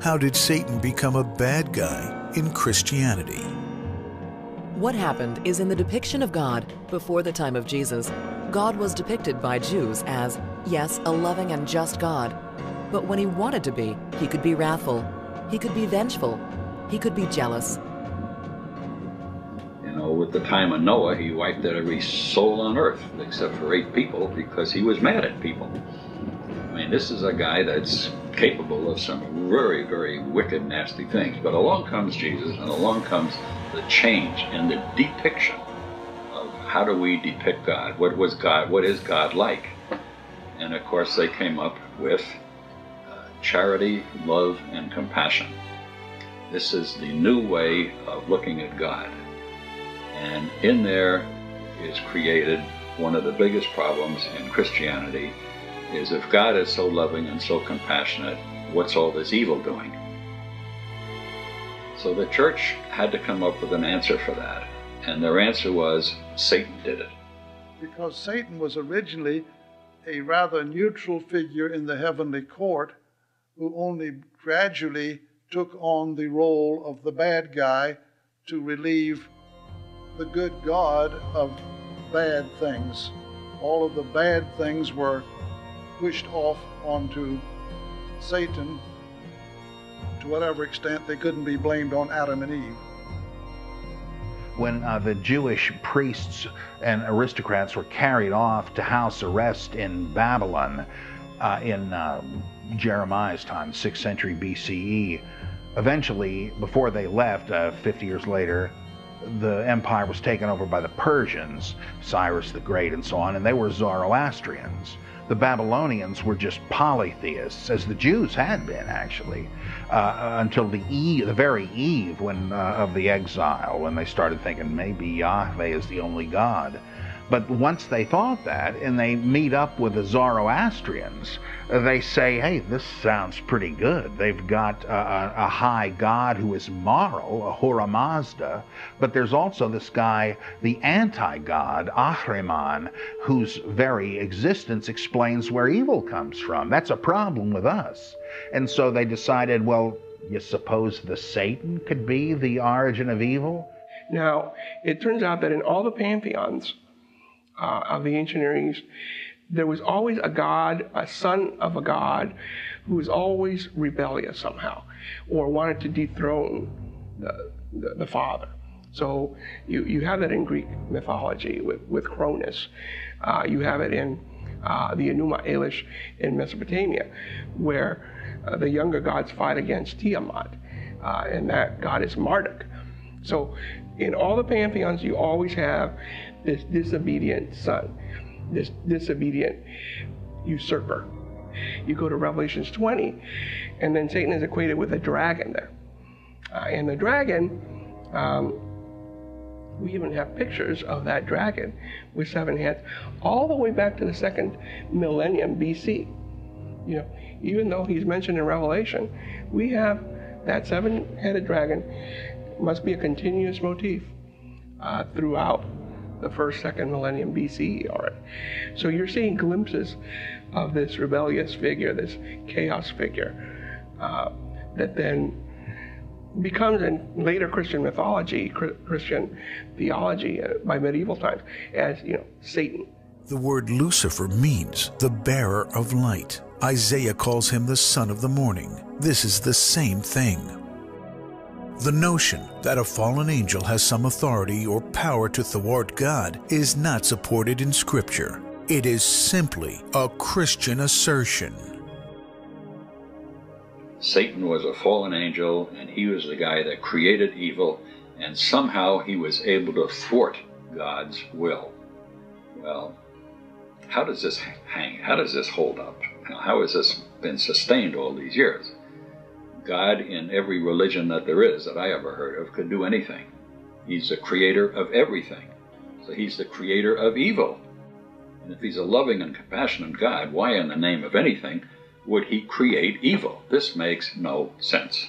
How did Satan become a bad guy in Christianity? What happened is in the depiction of God before the time of Jesus, God was depicted by Jews as, yes, a loving and just God. But when he wanted to be, he could be wrathful, he could be vengeful, he could be jealous. You know, with the time of Noah, he wiped out every soul on earth, except for 8 people, because he was mad at people. I mean, this is a guy that's capable of some very, very wicked, nasty things. But along comes Jesus, and along comes the change in the depiction of how do we depict God? What was God? What is God like? And of course, they came up with charity, love, and compassion. This is the new way of looking at God. And in there is created one of the biggest problems in Christianity, is if God is so loving and so compassionate, what's all this evil doing? So the church had to come up with an answer for that. And their answer was, Satan did it. Because Satan was originally a rather neutral figure in the heavenly court who only gradually took on the role of the bad guy to relieve the good God of bad things. All of the bad things were pushed off onto Satan to whatever extent they couldn't be blamed on Adam and Eve. When the Jewish priests and aristocrats were carried off to house arrest in Babylon in Jeremiah's time, 6th century BCE, eventually, before they left, 50 years later, the empire was taken over by the Persians, Cyrus the Great and so on, and they were Zoroastrians. The Babylonians were just polytheists, as the Jews had been, actually, until the very eve of the exile, when they started thinking maybe Yahweh is the only God. But once they thought that, and they meet up with the Zoroastrians, they say, hey, this sounds pretty good. They've got a high god who is moral, Ahura Mazda, but there's also this guy, the anti-god, Ahriman, whose very existence explains where evil comes from. That's a problem with us. And so they decided, well, you suppose the Satan could be the origin of evil? Now, it turns out that in all the pantheons of the ancient Near East, there was always a god, a son of a god, who was always rebellious somehow, or wanted to dethrone the father. So you have that in Greek mythology with Cronus. You have it in the Enuma Elis in Mesopotamia, where the younger gods fight against Tiamat, and that god is Marduk. So in all the pantheons, you always have this disobedient son, this disobedient usurper. You go to Revelations 20, and then Satan is equated with a dragon there. And the dragon, we even have pictures of that dragon with 7 heads, all the way back to the 2nd millennium BC. You know, even though he's mentioned in Revelation, we have that 7-headed dragon. Must be a continuous motif throughout the 1st, 2nd millennium BCE already. So you're seeing glimpses of this rebellious figure, this chaos figure, that then becomes in later Christian mythology, Christian theology by medieval times as, Satan. The word Lucifer means the bearer of light. Isaiah calls him the son of the morning. This is the same thing. The notion that a fallen angel has some authority or power to thwart God is not supported in Scripture. It is simply a Christian assertion. Satan was a fallen angel, and he was the guy that created evil, and somehow he was able to thwart God's will. Well, how does this hang? How does this hold up? How has this been sustained all these years? God, in every religion that there is that I ever heard of, could do anything. He's the creator of everything. So he's the creator of evil. And if he's a loving and compassionate God, why in the name of anything would he create evil? This makes no sense.